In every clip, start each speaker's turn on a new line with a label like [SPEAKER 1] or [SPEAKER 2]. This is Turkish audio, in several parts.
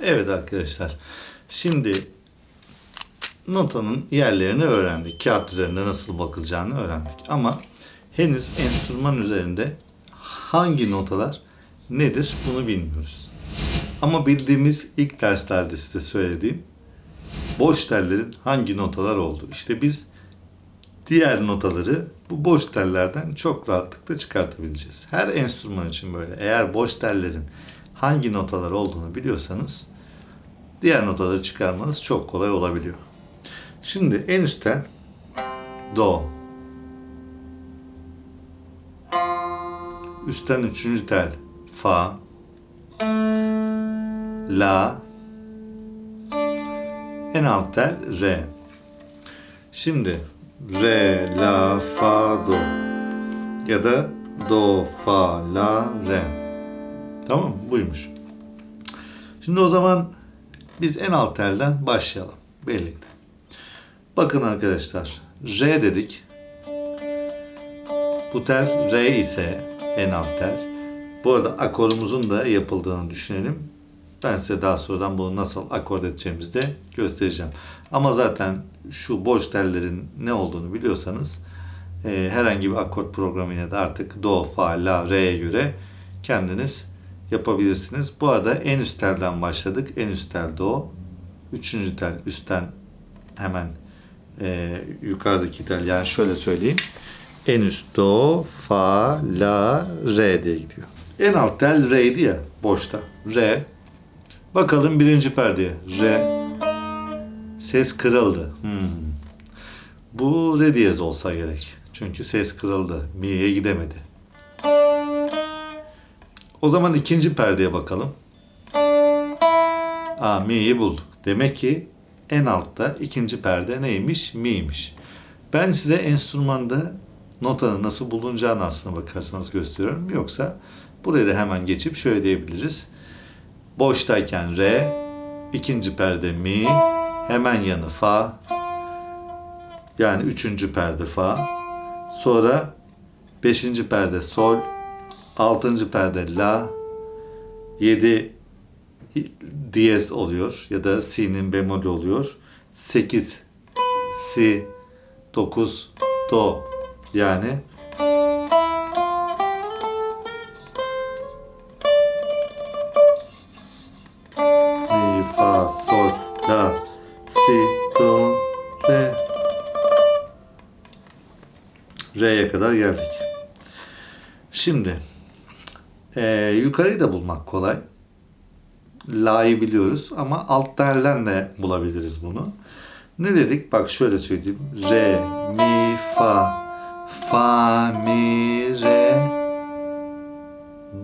[SPEAKER 1] Evet arkadaşlar. Şimdi notanın yerlerini öğrendik. Kağıt üzerinde nasıl bakılacağını öğrendik. Ama henüz enstrüman üzerinde hangi notalar nedir bunu bilmiyoruz. Ama bildiğimiz ilk derslerde size söylediğim boş tellerin hangi notalar olduğu. İşte biz diğer notaları bu boş tellerden çok rahatlıkla çıkartabileceğiz. Her enstrüman için böyle. Eğer boş tellerin hangi notalar olduğunu biliyorsanız diğer notaları çıkarmanız çok kolay olabiliyor. Şimdi en üst tel do. Üstten üçüncü tel fa. La. En alt tel re. Şimdi re, la, fa, do. Ya da do, fa, la, re. Tamam mı? Buymuş. Şimdi o zaman biz en alt telden başlayalım birlikte. Bakın arkadaşlar. Re dedik. Bu tel re ise en alt tel. Bu arada akorumuzun da yapıldığını düşünelim. Ben size daha sonradan bunu nasıl akord edeceğimizi de göstereceğim. Ama zaten şu boş tellerin ne olduğunu biliyorsanız herhangi bir akord programıyla da artık do, fa, la, re'ye göre kendiniz yapabilirsiniz. Bu arada en üst telden başladık. En üst tel do. Üçüncü tel üstten hemen yukarıdaki tel, yani şöyle söyleyeyim. En üst do, fa, la, re diye gidiyor. En alt tel re'ydi ya boşta. Re. Bakalım birinci perdeye. Re. Ses kırıldı. Bu re diyez olsa gerek. Çünkü ses kırıldı. Mi'ye gidemedi. O zaman ikinci perdeye bakalım. Mi'yi bulduk. Demek ki en altta ikinci perde neymiş? Mi'ymiş. Ben size enstrümanda notanın nasıl bulunacağını aslına bakarsanız gösteriyorum. Yoksa buraya da hemen geçip şöyle diyebiliriz. Boştayken re, ikinci perde mi, hemen yanı fa, yani üçüncü perde fa, sonra beşinci perde sol, altıncı perde la, 7 diyez oluyor ya da si'nin bemolü oluyor, 8 si, 9 do, yani mi, fa, sol, la, si, do, re. Re'ye kadar geldik. Şimdi yukarıyı da bulmak kolay. La'yı biliyoruz ama alt telden de bulabiliriz bunu. Ne dedik? Bak şöyle söyleyeyim. Re, mi, fa, fa, mi, re.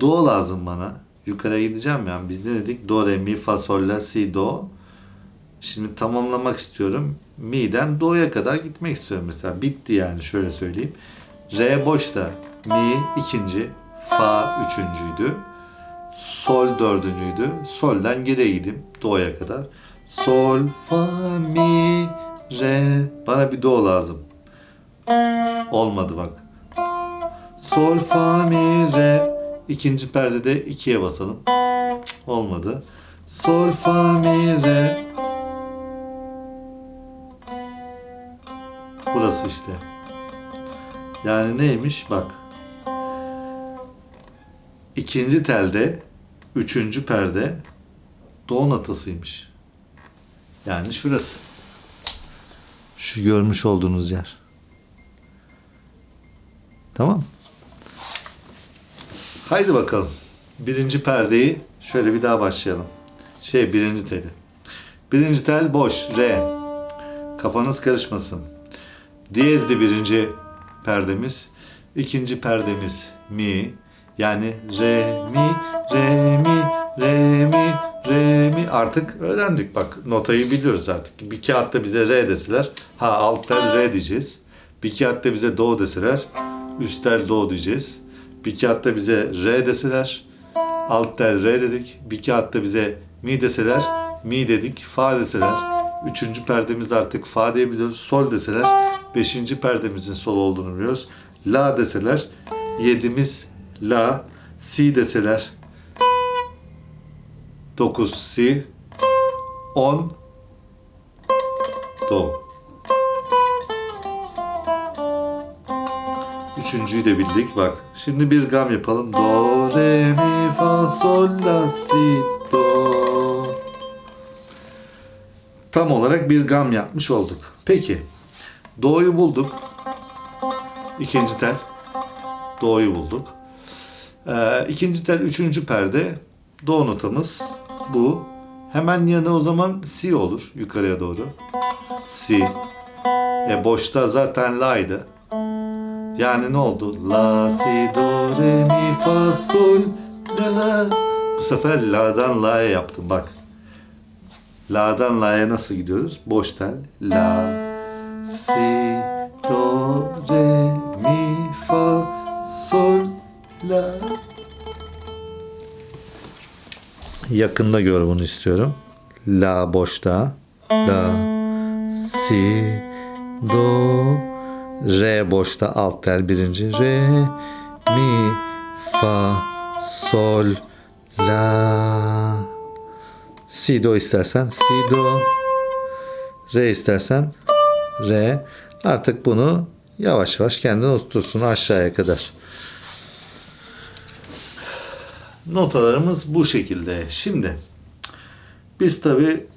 [SPEAKER 1] Do lazım bana. Yukarıya gideceğim yani. Biz ne dedik? Do, re, mi, fa, sol, la, si, do. Şimdi tamamlamak istiyorum. Mi'den do'ya kadar gitmek istiyorum mesela. Bitti yani, şöyle söyleyeyim. Re boşta. Mi ikinci. Fa üçüncüydü. Sol dördüncüydü. Sol'den geriye gideyim do'ya kadar. Sol, fa, mi, re. Bana bir do lazım. Olmadı bak. Sol, fa, mi, re. İkinci perdede 2'ye basalım. Olmadı. Sol, fa, mi, re. Burası işte. Yani neymiş? Bak. İkinci telde üçüncü perde do notasıymış. Yani şurası. Şu görmüş olduğunuz yer. Tamam. Haydi bakalım. Birinci perdeyi şöyle bir daha başlayalım. Birinci teli. Birinci tel boş. Re. Kafanız karışmasın. Diyezdi birinci perdemiz. İkinci perdemiz mi. Yani re, mi, re, mi, re, mi, re, mi. Artık öğrendik bak. Notayı biliyoruz artık. Bir kağıtta bize re deseler. Alt tel re diyeceğiz. Bir kağıtta bize do deseler. Üst tel do diyeceğiz. Bir kağıtta bize re deseler. Alt tel re dedik. Bir kağıtta bize mi deseler. Mi dedik. Fa deseler. Üçüncü perdemizde artık fa diyebiliyoruz. Sol deseler. Beşinci perdemizin sol olduğunu biliyoruz. La deseler. Yedimiz la. Si deseler. 9 si. 10 do. Üçüncüyü de bildik bak. Şimdi bir gam yapalım. Do, re, mi, fa, sol, la, si, do. Tam olarak bir gam yapmış olduk. Peki. Do'yu bulduk. İkinci tel. Do'yu bulduk. İkinci tel, üçüncü perde. Do notamız bu. Hemen yanı o zaman si olur. Yukarıya doğru. Si. Boşta zaten la'ydı. Yani ne oldu? La, si, do, re, mi, fa, sol, la. Bu sefer la'dan la'ya yaptım bak. La'dan la'ya nasıl gidiyoruz? Boş tel. La, si, do, re, mi, fa, sol, la. Yakında gör bunu istiyorum. La boşta. La, si, do, re boşta alt tel birinci. Re, mi, fa, sol, la. Si, do istersen si, do. Re istersen re. Artık bunu yavaş yavaş kendin oturtursun aşağıya kadar. Notalarımız bu şekilde. Şimdi biz tabi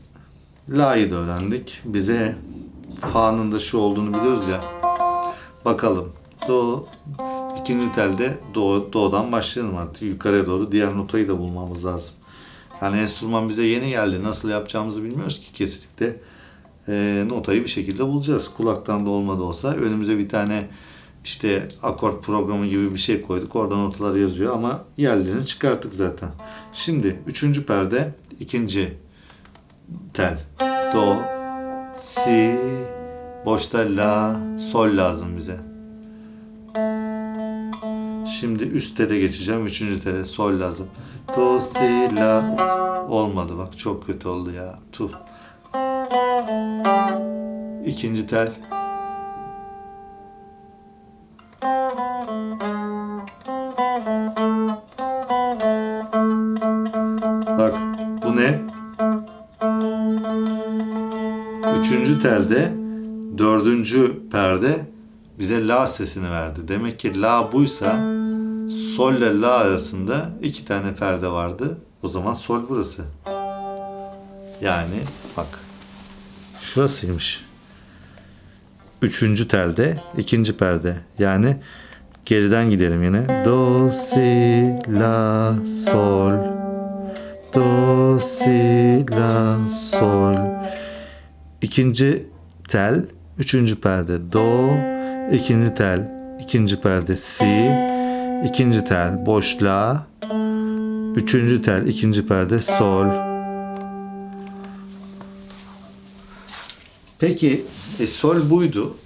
[SPEAKER 1] la'yı da öğrendik. Bize fa'nın da şu olduğunu biliyoruz ya. Bakalım. Do, ikinci telde do'dan başlayalım artık. Yukarıya doğru diğer notayı da bulmamız lazım. Yani enstrüman bize yeni geldi. Nasıl yapacağımızı bilmiyoruz ki kesinlikle. Notayı bir şekilde bulacağız. Kulaktan da olmadı olsa. Önümüze bir tane işte akort programı gibi bir şey koyduk. Orada notalar yazıyor ama yerlerini çıkarttık zaten. Şimdi üçüncü perde, ikinci tel. Do, si, boşta la, sol lazım bize. Şimdi üst tele geçeceğim. Üçüncü tele sol lazım. Do, si, la. Olmadı bak. Çok kötü oldu ya. Tuh. İkinci tel. Bak. Bu ne? Üçüncü telde dördüncü perde bize la sesini verdi. Demek ki la buysa sol ile la arasında iki tane perde vardı. O zaman sol burası. Yani bak. Şurasıymış. Üçüncü telde ikinci perde. Yani geriden gidelim yine. Do, si, la, sol. Do, si, la, sol. İkinci tel, üçüncü perde. Do, ikinci tel, ikinci perde. Si, ikinci tel, boş la. Üçüncü tel, ikinci perde. Sol. Peki, sol buydu.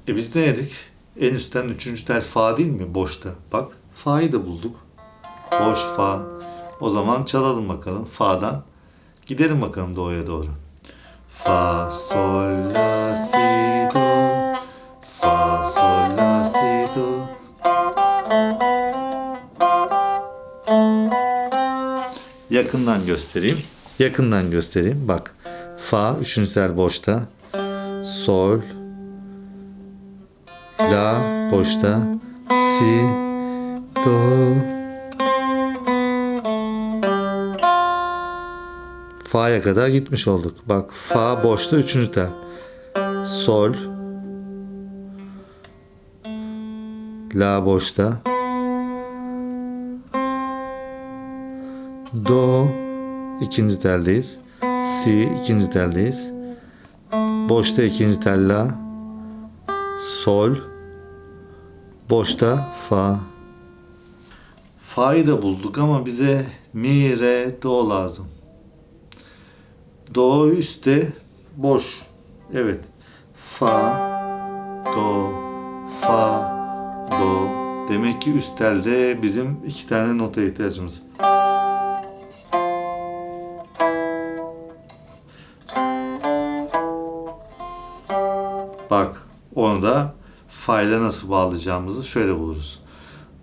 [SPEAKER 1] Biz ne yedik? En üstten üçüncü tel fa değil mi? Boşta. Bak, fa'yı da bulduk. Boş fa. O zaman çalalım bakalım fa'dan. Gidelim bakalım do'ya doğru. Fa, sol, la, si, do. Fa, sol, la, si, do. Yakından göstereyim. Yakından göstereyim. Bak. Fa, üçüncü tel boşta. Sol. La, boşta. Si, do. Fa'ya kadar gitmiş olduk. Bak fa boşta üçüncü tel. Sol. La boşta. Do ikinci teldeyiz. Si ikinci teldeyiz. Boşta ikinci tel la. Sol. Boşta fa. Fa'yı da bulduk ama bize mi, re, do lazım. Do üstte boş. Evet. Fa, do, fa, do. Demek ki üst telde bizim iki tane nota ihtiyacımız. Bak onu da fa ile nasıl bağlayacağımızı şöyle buluruz.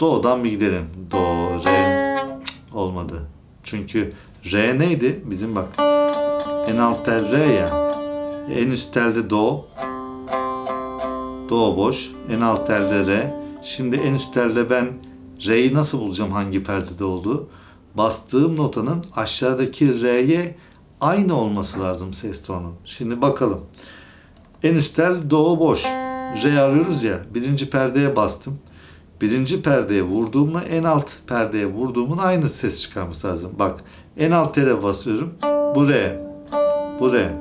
[SPEAKER 1] Do'dan bir gidelim. Do, re. Olmadı. Çünkü re neydi? Bizim bak. En alt tel re ya. En üst telde do. Do boş. En alt telde re. Şimdi en üst telde ben re'yi nasıl bulacağım hangi perdede olduğu? Bastığım notanın aşağıdaki re'ye aynı olması lazım ses tonu. Şimdi bakalım. En üst tel do boş. Re arıyoruz ya. Birinci perdeye bastım. Birinci perdeye vurduğumla en alt perdeye vurduğumun aynı ses çıkarması lazım. Bak, en alt tele basıyorum. Bu re. Bu re.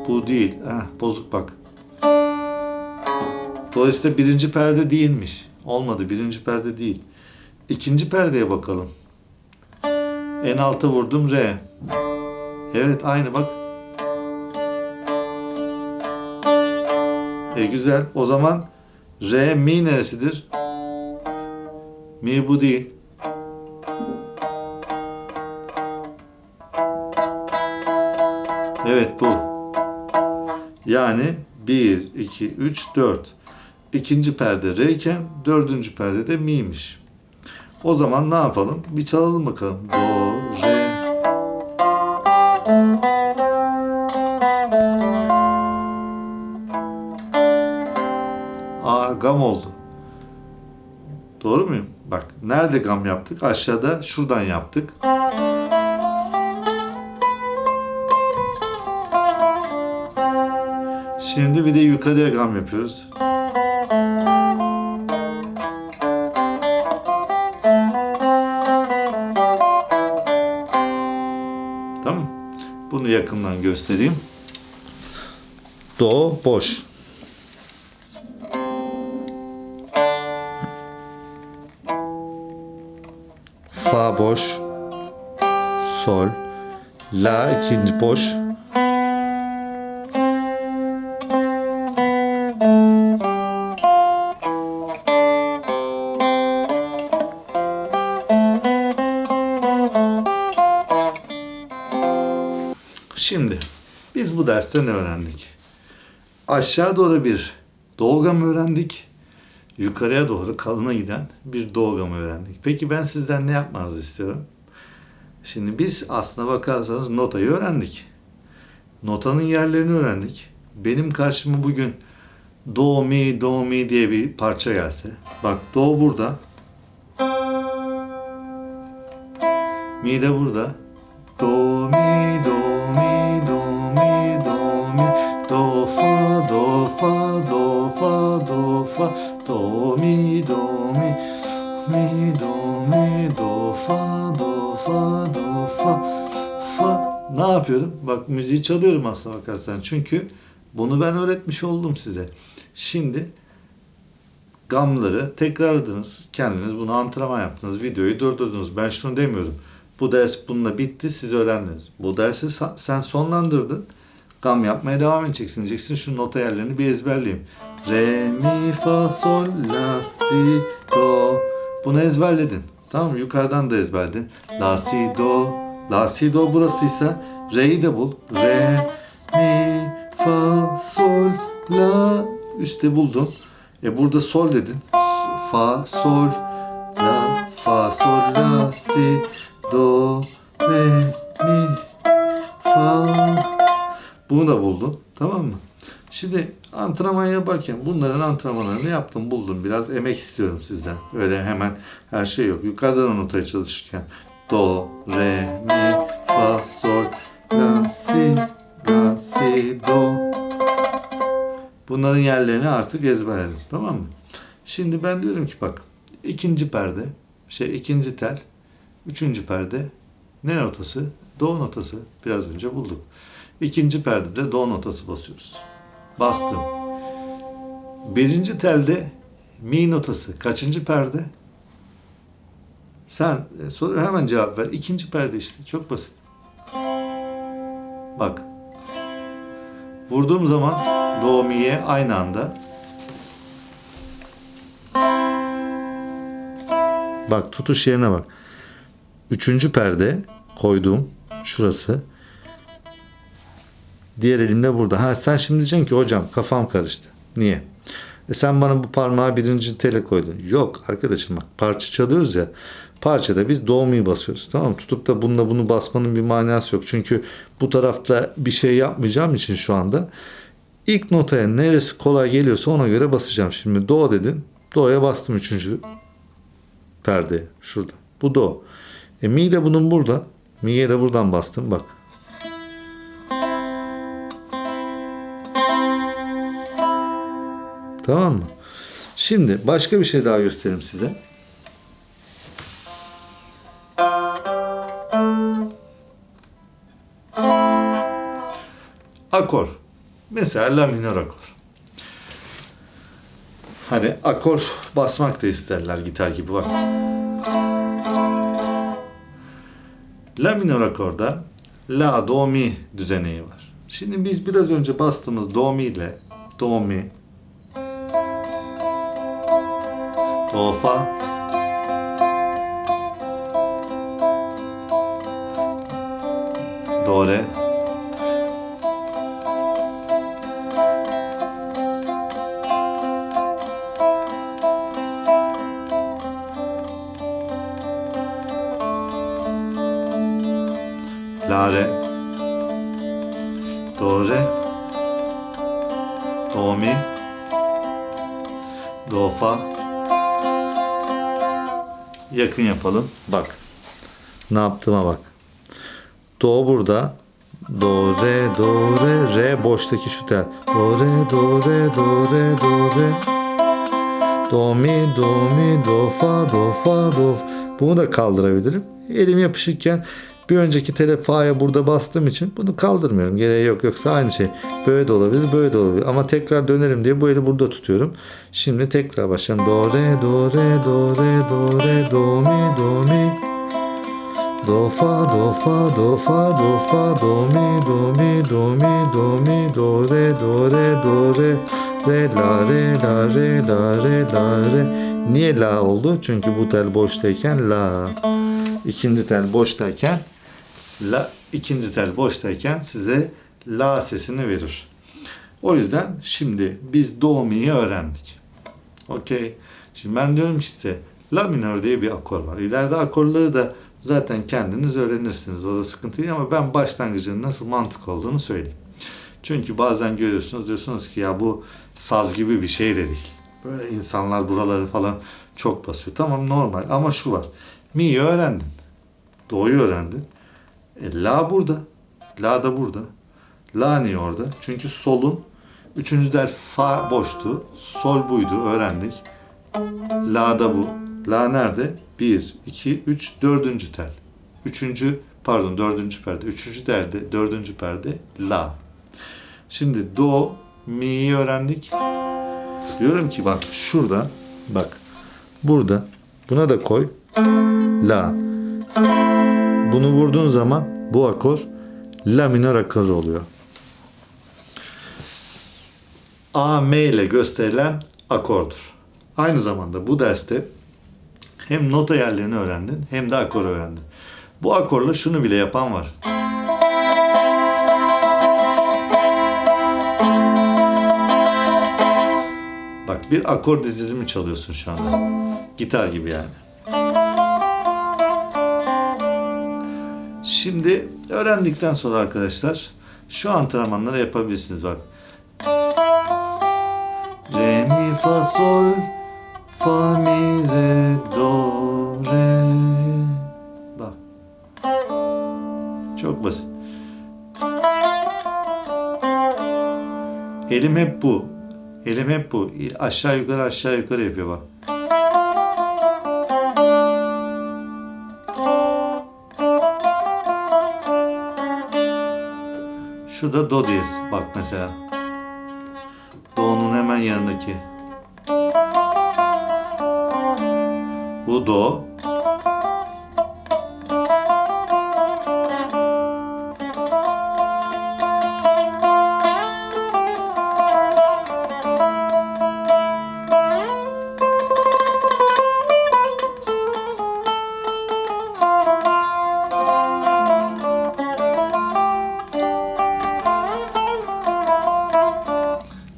[SPEAKER 1] Bu değil. Bozuk bak. Dolayısıyla birinci perde değilmiş. Olmadı. Birinci perde değil. İkinci perdeye bakalım. En alta vurdum re. Evet, aynı bak. Güzel. O zaman re mi neresidir? Mi bu değil. Evet, bu. Yani 1, 2, 3, 4. İkinci perde re iken dördüncü perde de mi'ymiş. O zaman ne yapalım? Bir çalalım bakalım. Do, re. Gam oldu. Doğru muyum? Bak, nerede gam yaptık? Aşağıda, şuradan yaptık. Şimdi bir de yukarıya gam yapıyoruz. Tamam. Bunu yakından göstereyim. Do boş. Fa boş. Sol. La ikinci boş. Şimdi biz bu derste ne öğrendik? Aşağı doğru bir do gamı öğrendik. Yukarıya doğru kalına giden bir do gamı öğrendik. Peki ben sizden ne yapmanızı istiyorum? Şimdi biz aslına bakarsanız notayı öğrendik. Notanın yerlerini öğrendik. Benim karşıma bugün do mi diye bir parça gelse. Bak, do burada. Mi de burada. Do mi do mi do mi do mi do fa do fa do fa do fa do mi do mi mi do mi do fa do fa do fa fa. Ne yapıyorum? Bak, müziği çalıyorum aslına bakarsan. Çünkü bunu ben öğretmiş oldum size. Şimdi gamları tekrarladınız. Kendiniz bunu antrenman yaptınız. Videoyu durdurdunuz. Ben şunu demiyorum. Bu ders bununla bitti. Siz öğrendiniz. Bu dersi sen sonlandırdın. Gam yapmaya devam edeceksin. Diyeceksin şu nota yerlerini bir ezberleyeyim. Re, mi, fa, sol, la, si, do. Bunu ezberledin. Tamam mı? Yukarıdan da ezberledin. La, si, do. La, si, do burasıysa re'yi de bul. Re, mi, fa, sol, la. Üstte buldun. Burada sol dedin. Fa, sol, la, fa, sol, la, si, do, re, mi, fa. Bunu da buldun. Tamam mı? Şimdi antrenman yaparken bunların antrenmanlarını yaptım, buldum. Biraz emek istiyorum sizden. Öyle hemen her şey yok. Yukarıdan notaya çalışırken do, re, mi, fa, sol, la, si, do. Bunların yerlerini artık ezberledim. Tamam mı? Şimdi ben diyorum ki bak, ikinci perde, ikinci tel, üçüncü perde ne notası? Do notası. Biraz önce bulduk. İkinci perdede do notası basıyoruz. Bastım. Birinci telde mi notası. Kaçıncı perde? Sen soru hemen cevap ver. İkinci perde işte. Çok basit. Bak. Vurduğum zaman do mi'ye aynı anda. Bak, tutuş yerine bak. Üçüncü perde koyduğum şurası. Diğer elimle burada. Sen şimdi diyeceksin ki hocam kafam karıştı. Niye? Sen bana bu parmağı birinci tele koydun. Yok arkadaşım, bak parça çalıyoruz ya. Parçada biz do mi basıyoruz. Tamam mı? Tutup da bununla bunu basmanın bir manası yok. Çünkü bu tarafta bir şey yapmayacağım için şu anda ilk notaya neresi kolay geliyorsa ona göre basacağım. Şimdi do dedin. Do'ya bastım üçüncü perdeye. Şurada. Bu do. Mi de bunun burada. Mi'ye de buradan bastım. Bak. Tamam mı? Şimdi başka bir şey daha göstereyim size. Akor. Mesela la minör akor. Hani akor basmak da isterler gitar gibi, bak. La minör akorda la, do, mi düzeneği var. Şimdi biz biraz önce bastığımız do, mi ile do, mi, do, fa, do, re, la, re, do, re, do, mi, do, fa. Yakın yapalım. Bak. Ne yaptığıma bak. Do burada. Do, re, do, re, re boştaki şu tel. Do, re, do, re, do, re, do, re. Do, mi, do, mi, do, fa, do, fa, do. Bunu da kaldırabilirim. Elim yapışıkken bir önceki tele fa'ya burada bastığım için bunu kaldırmıyorum. Gereği yok. Yoksa aynı şey. Böyle de olabilir, böyle de olabilir. Ama tekrar dönerim diye bu eli burada tutuyorum. Şimdi tekrar başlayalım. Do, re, do, re, do, re, do, re, do, mi, do, mi. Do, fa, do, fa, do, fa, do, fa, do, mi, do, mi, do, mi, do, mi, do, re, do, re, do, re. Re, la, re, la, re, la, re, la, re. Niye la oldu? Çünkü bu tel boştayken la. İkinci tel boştayken la, ikinci tel boştayken size la sesini verir. O yüzden şimdi biz do mi'yi öğrendik. Okey. Şimdi ben diyorum ki size la minör diye bir akor var. İleride akorları da zaten kendiniz öğrenirsiniz. O da sıkıntı değil ama ben başlangıcının nasıl mantık olduğunu söyleyeyim. Çünkü bazen görüyorsunuz, diyorsunuz ki ya bu saz gibi bir şey de değil. Böyle insanlar buraları falan çok basıyor. Tamam, normal ama şu var. Mi'yi öğrendin. Do'yu öğrendin. La burada. La da burada. La niye orada? Çünkü solun üçüncü del fa boştu. Sol buydu, öğrendik. La da bu. La nerede? 1, 2, 3, dördüncü tel. Dördüncü perde. Üçüncü telde, dördüncü perde la. Şimdi do, mi'yi öğrendik. Diyorum ki bak şurada, bak burada, buna da koy la. Bunu vurduğun zaman bu akor la minör akoru oluyor. A, M ile gösterilen akordur. Aynı zamanda bu derste hem nota yerlerini öğrendin hem de akor öğrendin. Bu akorla şunu bile yapan var. Bak, bir akor dizilimi çalıyorsun şu anda. Gitar gibi yani. Şimdi öğrendikten sonra arkadaşlar şu antrenmanları yapabilirsiniz bak. Re, mi, fa, sol, fa, mi, re, do, re. Bak. Çok basit. Elim hep bu. Elim hep bu. Aşağı yukarı aşağı yukarı yapıyor bak. Şurada do diyez. Bak mesela. Do'nun hemen yanındaki. Bu do.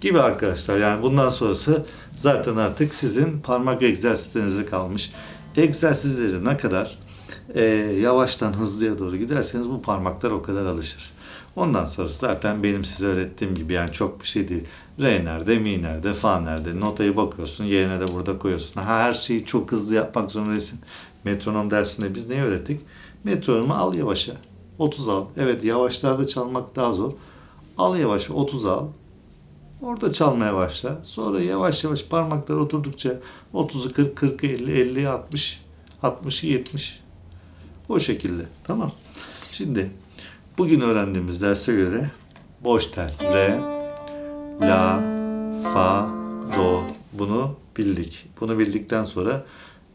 [SPEAKER 1] gibi arkadaşlar. Yani bundan sonrası zaten artık sizin parmak egzersizlerinize kalmış. Egzersizleri ne kadar yavaştan hızlıya doğru giderseniz bu parmaklar o kadar alışır. Ondan sonrası zaten benim size öğrettiğim gibi, yani çok bir şey değil. Re nerede, mi nerede, fa nerede? Notayı bakıyorsun, yerine de burada koyuyorsun. Her şeyi çok hızlı yapmak zorunda değilsin. Metronom dersinde biz neyi öğrettik? Metronomu al yavaşa. 30 al. Evet, yavaşlarda çalmak daha zor. Al yavaş 30 al. Orada çalmaya başla. Sonra yavaş yavaş parmaklar oturdukça 30'u 40, 40'ı 50, 50'yi 60, 60'ı 70. O şekilde. Tamam. Şimdi bugün öğrendiğimiz derse göre boş tel, re, la, fa, do, bunu bildik. Bunu bildikten sonra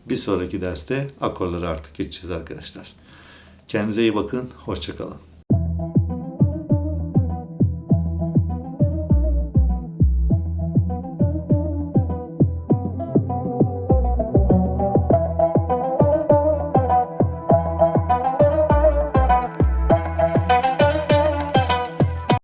[SPEAKER 1] bir sonraki derste akorları artık geçeceğiz arkadaşlar. Kendinize iyi bakın. Hoşça kalın.